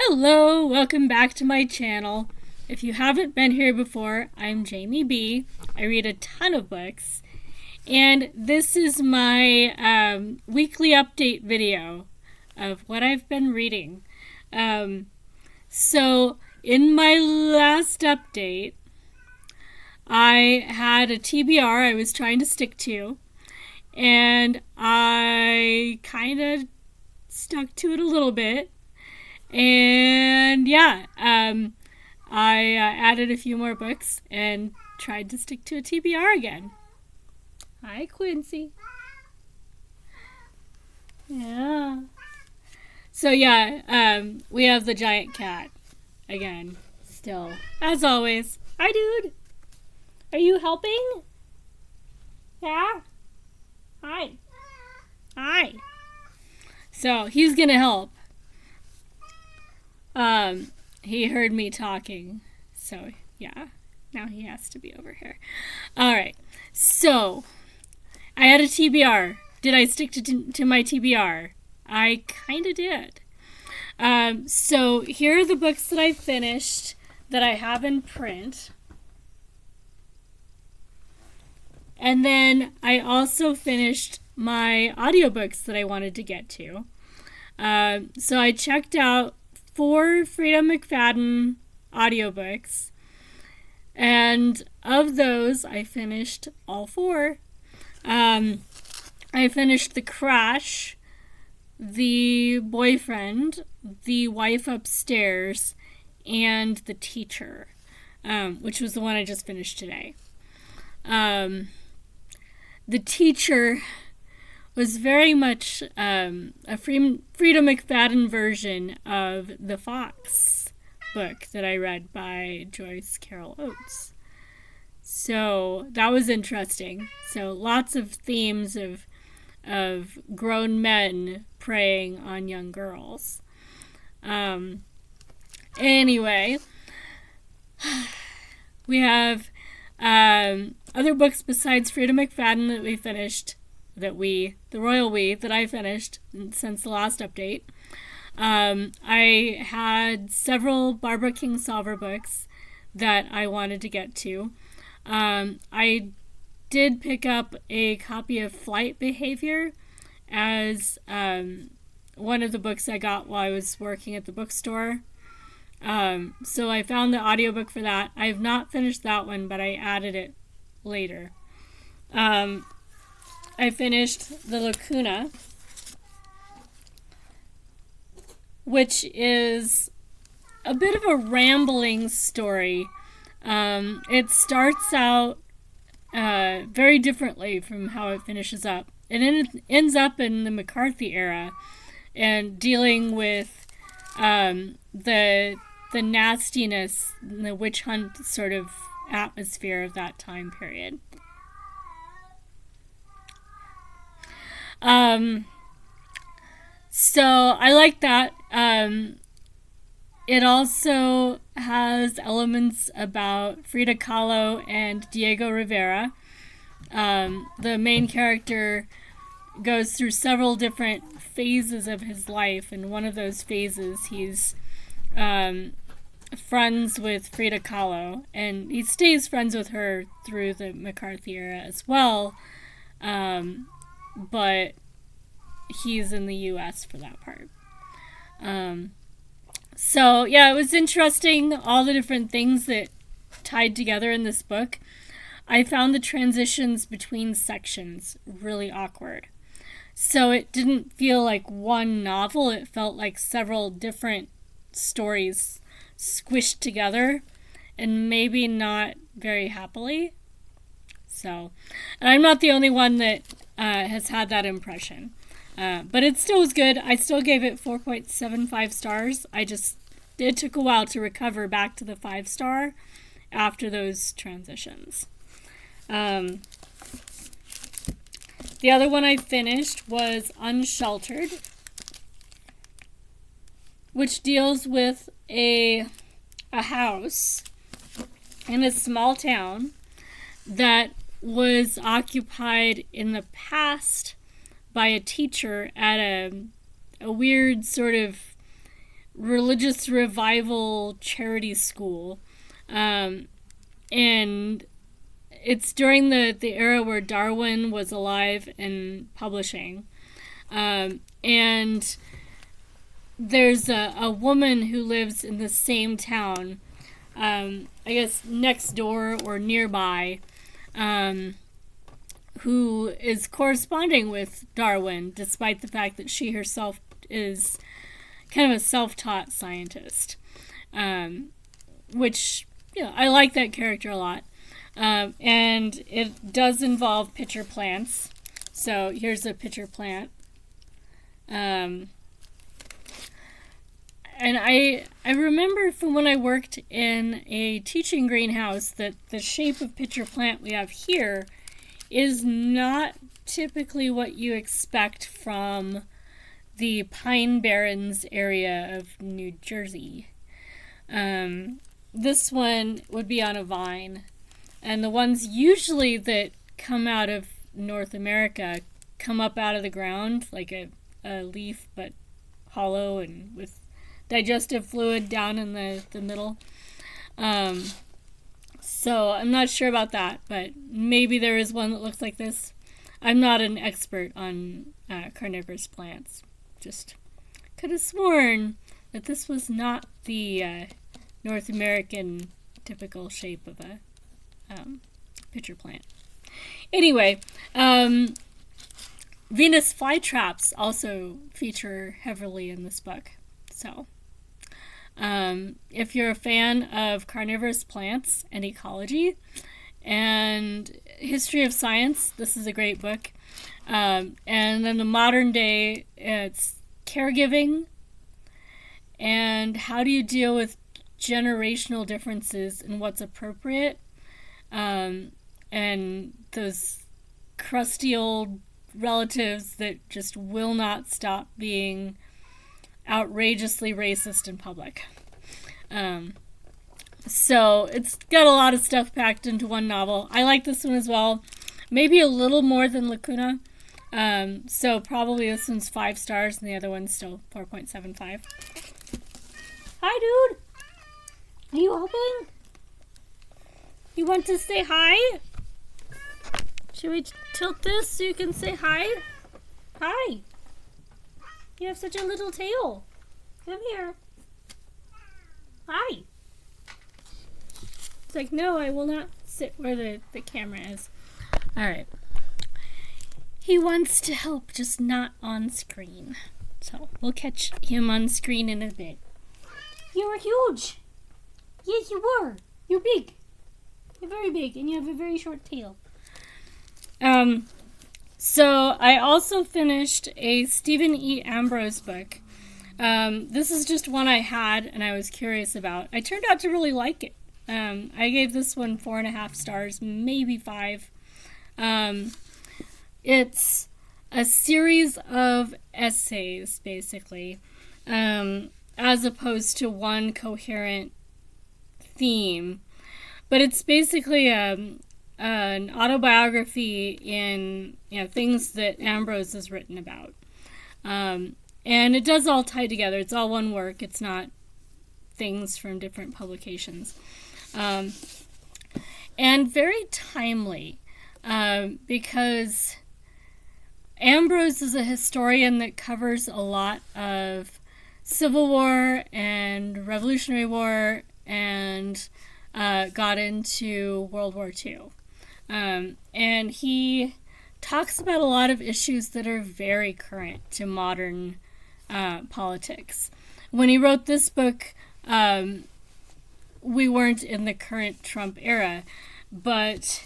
Hello, welcome back to my channel. If you haven't been here before, I'm Jamie B. I read a ton of books, and this is my weekly update video of what I've been reading. So in my last update, I had a TBR I was trying to stick to, and I kind of stuck to it a little bit. And yeah, I added a few more books and tried to stick to a TBR again. Hi, Quincy. Yeah. So yeah, we have the giant cat again, still, as always. Hi, dude. Are you helping? Yeah. Hi. Hi. So he's gonna help. He heard me talking, so yeah, now he has to be over here. Alright, so, I had a TBR. Did I stick to my TBR? I kinda did. So, here are the books that I finished that I have in print. And then I also finished my audiobooks that I wanted to get to. So I checked out 4 Freida McFadden audiobooks, and of those I finished all 4. I finished The Crash, The Boyfriend, The Wife Upstairs, and The Teacher, which was the one I just finished today. The Teacher was very much a Freida McFadden version of The Fox book that I read by Joyce Carol Oates. So that was interesting. So lots of themes of grown men preying on young girls. Anyway, we have other books besides Freida McFadden that we finished. The royal we, that I finished since the last update. I had several Barbara Kingsolver books that I wanted to get to. I did pick up a copy of Flight Behavior as one of the books I got while I was working at the bookstore. So I found the audiobook for that. I have not finished that one, but I added it later. I finished The Lacuna, which is a bit of a rambling story. It starts out very differently from how it finishes up. It ends up in the McCarthy era and dealing with the nastiness, the witch hunt sort of atmosphere of that time period. So I like that. It also has elements about Frida Kahlo and Diego Rivera. The main character goes through several different phases of his life, and one of those phases he's friends with Frida Kahlo, and he stays friends with her through the McCarthy era as well. But he's in the U.S. for that part. So, yeah, it was interesting, all the different things that tied together in this book. I found the transitions between sections really awkward. So it didn't feel like one novel, it felt like several different stories squished together, and maybe not very happily. So, and I'm not the only one that has had that impression. But it still was good. I still gave it 4.75 stars. It took a while to recover back to the 5-star after those transitions. The other one I finished was Unsheltered, which deals with a house in a small town that was occupied in the past by a teacher at a weird sort of religious revival charity school. And it's during the era where Darwin was alive and publishing. And there's a woman who lives in the same town, I guess next door or nearby, who is corresponding with Darwin, despite the fact that she herself is kind of a self-taught scientist. Which, I like that character a lot. And it does involve pitcher plants. So here's a pitcher plant. And I remember from when I worked in a teaching greenhouse that the shape of pitcher plant we have here is not typically what you expect from the Pine Barrens area of New Jersey. This one would be on a vine. And the ones usually that come out of North America come up out of the ground like a leaf, but hollow and with digestive fluid down in the middle. So I'm not sure about that, but maybe there is one that looks like this. I'm not an expert on carnivorous plants. Just could have sworn that this was not the North American typical shape of a pitcher plant. Anyway, Venus flytraps also feature heavily in this book. So, if you're a fan of carnivorous plants and ecology and history of science, this is a great book. And then the modern day, it's caregiving and how do you deal with generational differences and what's appropriate. And those crusty old relatives that just will not stop being outrageously racist in public. So it's got a lot of stuff packed into one novel. I like this one as well. Maybe a little more than Lacuna. So probably this one's 5 stars and the other one's still 4.75. Hi, dude. Are you open? You want to say hi? Should we tilt this so you can say hi? Hi. You have such a little tail. Come here. Hi. It's like, no, I will not sit where the camera is. All right. He wants to help, just not on screen. So we'll catch him on screen in a bit. You were huge. Yes, you were. You're big. You're very big, and you have a very short tail. So I also finished a Stephen E. Ambrose book. This is just one I had and I was curious about. I turned out to really like it. I gave this one 4.5 stars, maybe 5. It's a series of essays, basically, as opposed to one coherent theme. But it's basically an autobiography in things that Ambrose has written about. And it does all tie together. It's all one work. It's not things from different publications. And very timely, because Ambrose is a historian that covers a lot of Civil War and Revolutionary War and got into World War II. And he talks about a lot of issues that are very current to modern politics. When he wrote this book, we weren't in the current Trump era, but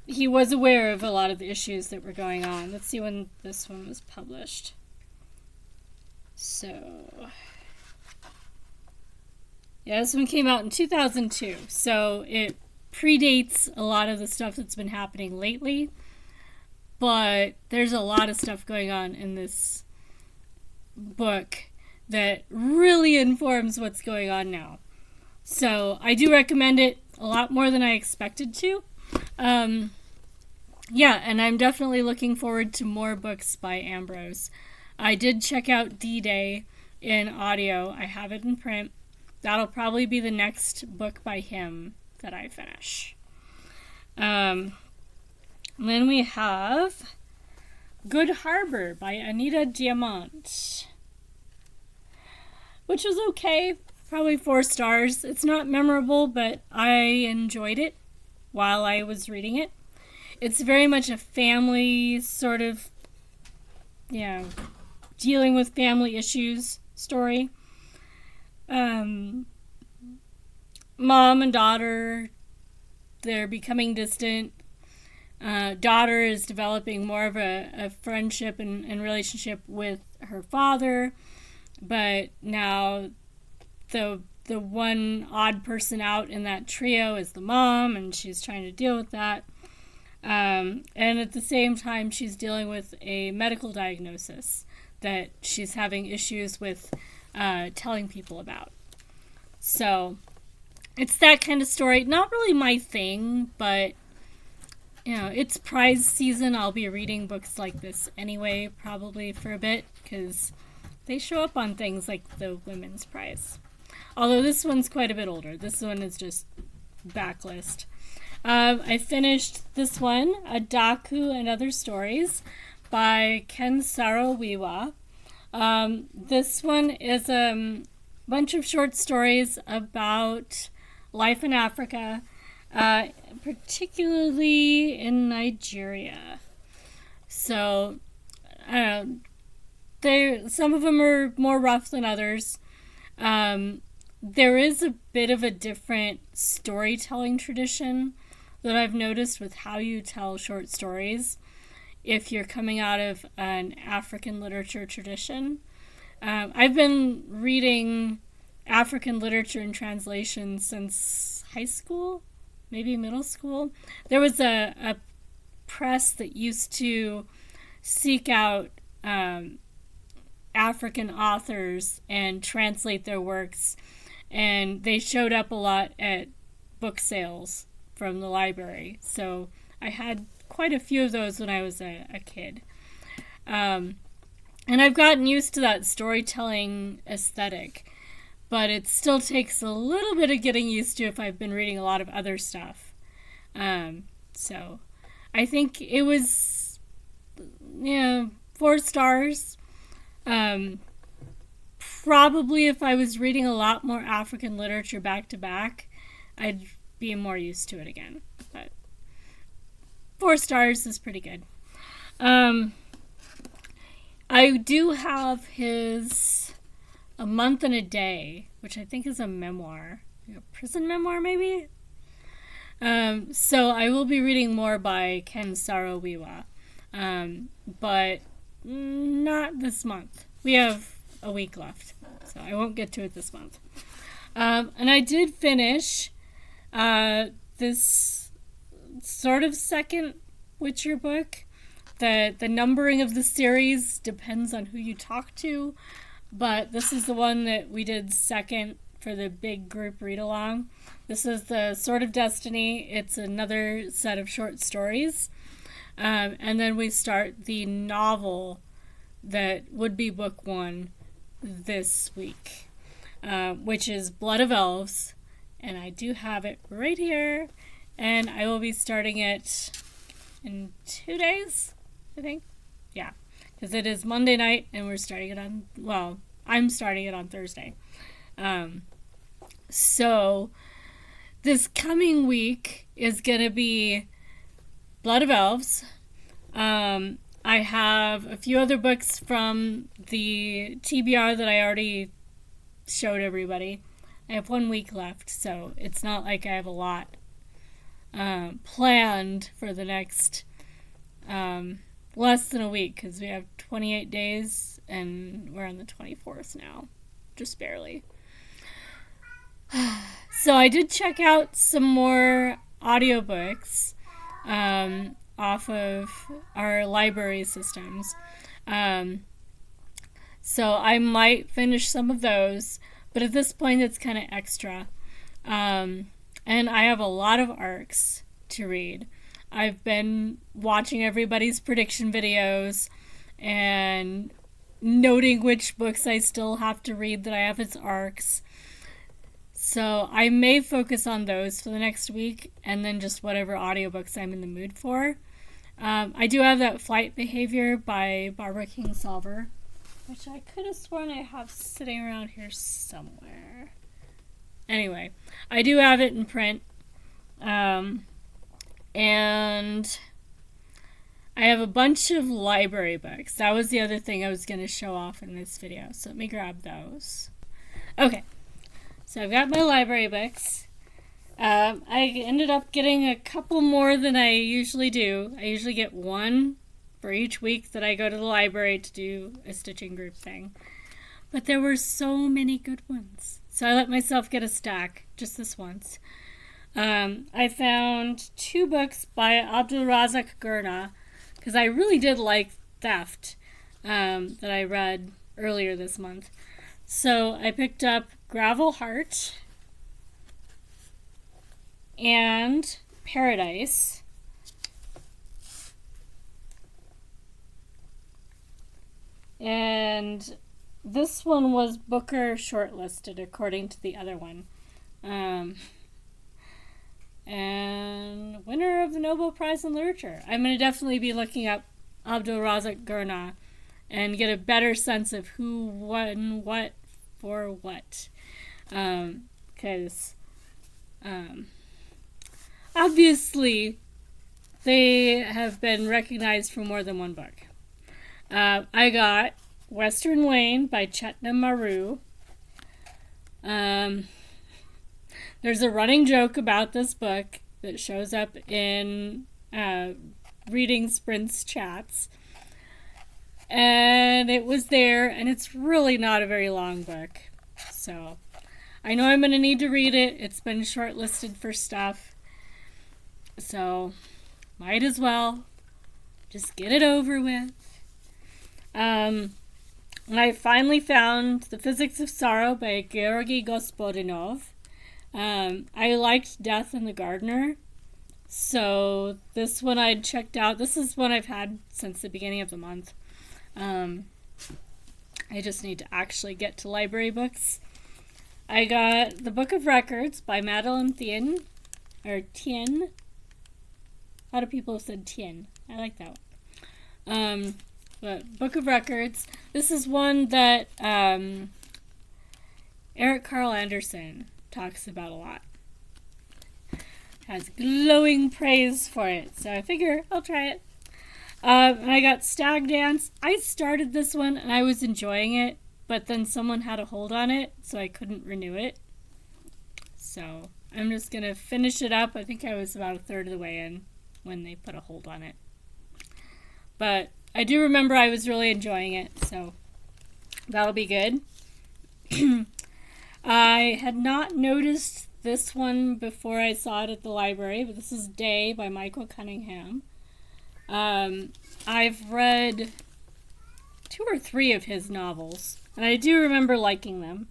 he was aware of a lot of the issues that were going on. Let's see when this one was published. So, yeah, this one came out in 2002, so it predates a lot of the stuff that's been happening lately, but there's a lot of stuff going on in this book that really informs what's going on now. So I do recommend it a lot more than I expected to. Yeah, and I'm definitely looking forward to more books by Ambrose. I did check out D-Day, in audio. I have it in print. That'll probably be the next book by him that I finish. Then we have Good Harbor by Anita Diamant, which was okay. Probably 4 stars. It's not memorable, but I enjoyed it while I was reading it. It's very much a family sort of, dealing with family issues story. Mom and daughter, they're becoming distant. Daughter is developing more of a friendship and relationship with her father, but now the one odd person out in that trio is the mom, and she's trying to deal with that. And at the same time, she's dealing with a medical diagnosis that she's having issues with telling people about. So it's that kind of story. Not really my thing, but it's prize season. I'll be reading books like this anyway, probably for a bit, because they show up on things like the Women's Prize. Although this one's quite a bit older. This one is just backlist. I finished this one, Adaku and Other Stories by Ken Saro-Wiwa. This one is a bunch of short stories about life in Africa, particularly in Nigeria. So, some of them are more rough than others. There is a bit of a different storytelling tradition that I've noticed with how you tell short stories if you're coming out of an African literature tradition. I've been reading African literature and translation since high school, maybe middle school. There was a press that used to seek out African authors and translate their works, and they showed up a lot at book sales from the library. So I had quite a few of those when I was a kid. And I've gotten used to that storytelling aesthetic, but it still takes a little bit of getting used to if I've been reading a lot of other stuff. So I think it was, 4 stars. Probably if I was reading a lot more African literature back to back, I'd be more used to it again. But 4 stars is pretty good. I do have his A Month and a Day, which I think is a memoir, a prison memoir maybe. So I will be reading more by Ken Saro-Wiwa, but not this month. We have a week left, so I won't get to it this month. And I did finish this sort of second Witcher book. The numbering of the series depends on who you talk to, but this is the one that we did second for the big group read-along. This is the Sword of Destiny. It's another set of short stories. And then we start the novel that would be book 1 this week, which is Blood of Elves, and I do have it right here, and I will be starting it in 2 days, I think. Yeah, because it is Monday night, and we're starting it on, I'm starting it on Thursday. So this coming week is going to be Blood of Elves. I have a few other books from the TBR that I already showed everybody. I have 1 week left, so it's not like I have a lot planned for the next less than a week, because we have 28 days and we're on the 24th now, just barely. So I did check out some more audiobooks off of our library systems. So I might finish some of those, but at this point it's kind of extra. And I have a lot of ARCs to read. I've been watching everybody's prediction videos, and noting which books I still have to read that I have as arcs. So I may focus on those for the next week and then just whatever audiobooks I'm in the mood for. I do have that Flight Behavior by Barbara Kingsolver, which I could have sworn I have sitting around here somewhere. Anyway, I do have it in print. And I have a bunch of library books. That was the other thing I was going to show off in this video. So let me grab those. Okay, so I've got my library books. I ended up getting a couple more than I usually do. I usually get one for each week that I go to the library to do a stitching group thing. But there were so many good ones. So I let myself get a stack just this once. I found 2 books by Abdulrazak Gurnah, because I really did like Theft, that I read earlier this month. So I picked up Gravel Heart and Paradise. And this one was Booker shortlisted according to the other one. And winner of the Nobel Prize in Literature. I'm going to definitely be looking up Abdulrazak Gurnah and get a better sense of who won what for what. Because obviously they have been recognized for more than one book. I got Western Lane by Chetna Maru. There's a running joke about this book that shows up in Reading Sprints chats. And it was there, and it's really not a very long book. So I know I'm going to need to read it. It's been shortlisted for stuff. So might as well just get it over with. And I finally found The Physics of Sorrow by Georgy Gospodinov. I liked Death and the Gardener, so this one I'd checked out. This is one I've had since the beginning of the month. I just need to actually get to library books. I got The Book of Records by Madeline Thien, or Tien. A lot of people have said Tien. I like that one. But Book of Records. This is one that Eric Carl Anderson talks about a lot. Has glowing praise for it, so I figure I'll try it. And I got Stag Dance. I started this one and I was enjoying it, but then someone had a hold on it, so I couldn't renew it. So I'm just gonna finish it up. I think I was about a third of the way in when they put a hold on it. But I do remember I was really enjoying it, so that'll be good. I had not noticed this one before I saw it at the library, but this is Day by Michael Cunningham. I've read 2 or 3 of his novels, and I do remember liking them.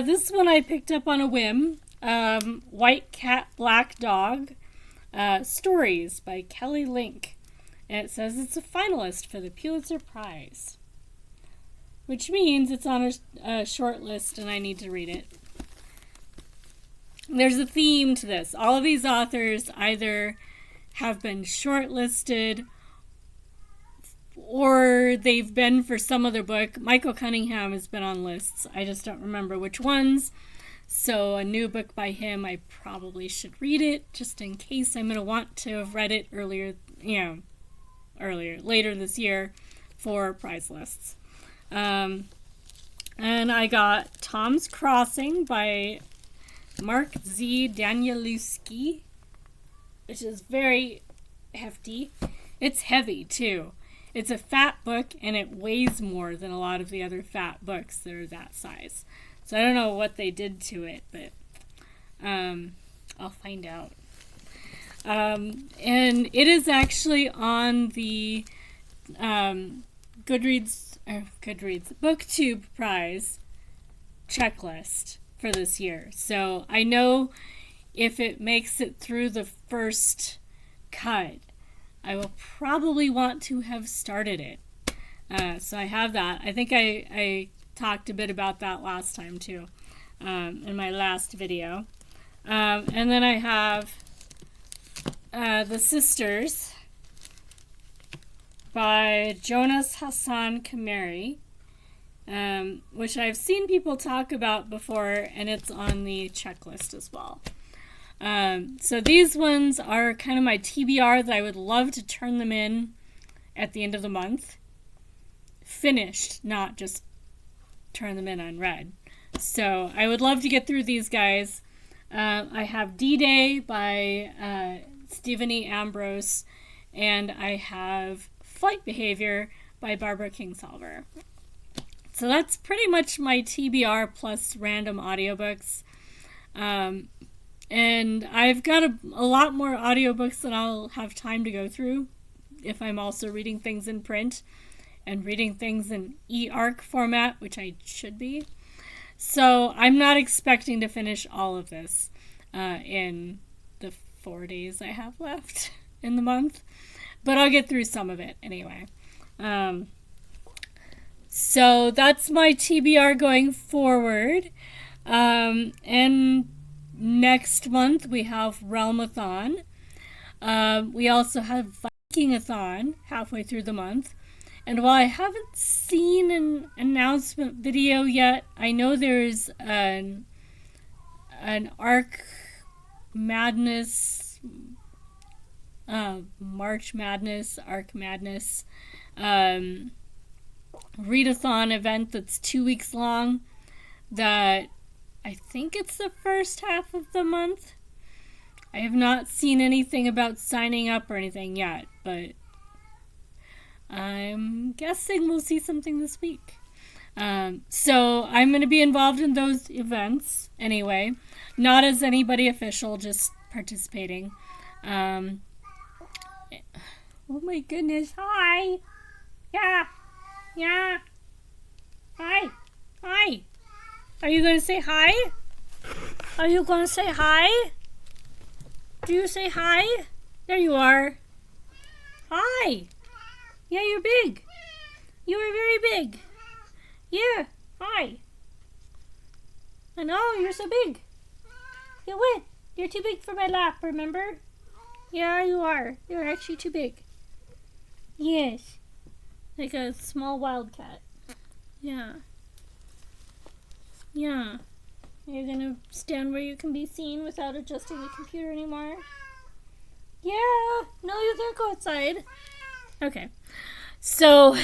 This one I picked up on a whim. White Cat, Black Dog, Stories by Kelly Link. And it says it's a finalist for the Pulitzer Prize, which means it's on a short list and I need to read it. There's a theme to this. All of these authors either have been shortlisted or they've been for some other book. Michael Cunningham has been on lists. I just don't remember which ones. So a new book by him, I probably should read it just in case I'm going to want to have read it later this year for prize lists. And I got Tom's Crossing by Mark Z. Danielewski, which is very hefty. It's heavy, too. It's a fat book, and it weighs more than a lot of the other fat books that are that size. So I don't know what they did to it, but I'll find out. And it is actually on the Goodreads BookTube Prize checklist for this year. So I know if it makes it through the first cut, I will probably want to have started it. So I have that. I think I talked a bit about that last time too, in my last video. And then I have The Sisters by Jonas Hassan Khemeri, which I've seen people talk about before, and it's on the checklist as well. So these ones are kind of my TBR that I would love to turn them in at the end of the month. Finished, not just turn them in unread. So I would love to get through these guys. I have D-Day by Stephen E. Ambrose, and I have Flight Behavior by Barbara Kingsolver. So that's pretty much my TBR plus random audiobooks. And I've got a lot more audiobooks than I'll have time to go through if I'm also reading things in print and reading things in e-arc format, which I should be. So I'm not expecting to finish all of this in the 4 days I have left in the month, but I'll get through some of it anyway. So that's my TBR going forward. And next month we have Realmathon. We also have Vikingathon halfway through the month. And while I haven't seen an announcement video yet, I know there's an Arc Madness, March Madness, Arc Madness, readathon event that's 2 weeks long that I think it's the first half of the month. I have not seen anything about signing up or anything yet, but I'm guessing we'll see something this week. So I'm going to be involved in those events anyway. Not as anybody official, just participating. Oh my goodness. Hi. Yeah. Yeah. Hi. Hi. Are you going to say hi? Are you going to say hi? Do you say hi? There you are. Hi. Yeah, you're big. You are very big. Yeah. Hi. I know, you're so big. Yeah, what? You're too big for my lap, remember? Yeah, you are. You're actually too big. Yes. Like a small wildcat. Yeah. Yeah. You're gonna stand where you can be seen without adjusting the computer anymore? Yeah. No, you can't go outside. Okay. So,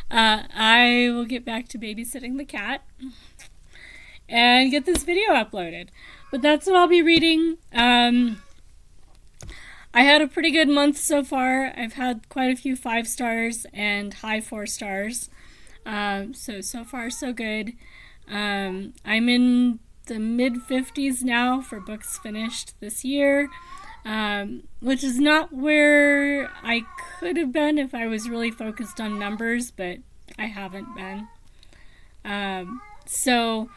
I will get back to babysitting the cat and get this video uploaded. But that's what I'll be reading. I had a pretty good month so far. I've had quite a few 5 stars and high 4 stars. So far so good. I'm in the mid-50s now for books finished this year, which is not where I could have been if I was really focused on numbers, but I haven't been. So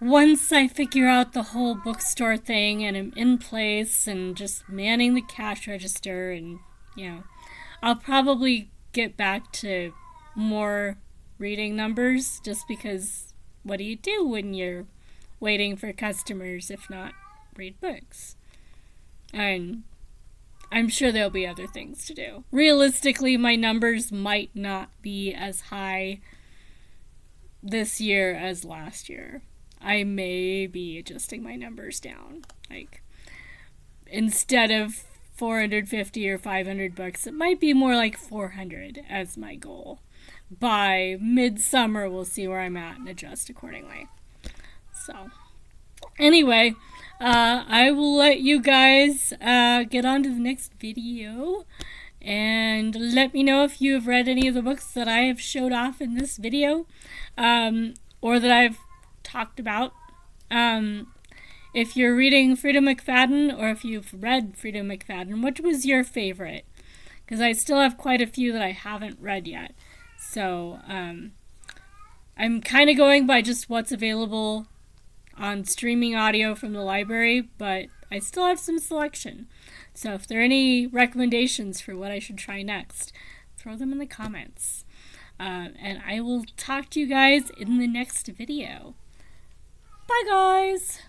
once I figure out the whole bookstore thing and I'm in place and just manning the cash register and, I'll probably get back to more reading numbers, just because what do you do when you're waiting for customers if not read books? And I'm sure there'll be other things to do. Realistically, my numbers might not be as high this year as last year. I may be adjusting my numbers down. Like, instead of 450 or 500 books, it might be more like 400 as my goal. By midsummer, we'll see where I'm at and adjust accordingly. So, anyway, I will let you guys get on to the next video. And let me know if you have read any of the books that I have showed off in this video, or that I've talked about. If you're reading Freida McFadden, or if you've read Freida McFadden, which was your favorite? Because I still have quite a few that I haven't read yet. So, I'm kind of going by just what's available on streaming audio from the library, but I still have some selection. So if there are any recommendations for what I should try next, throw them in the comments. And I will talk to you guys in the next video. Bye, guys!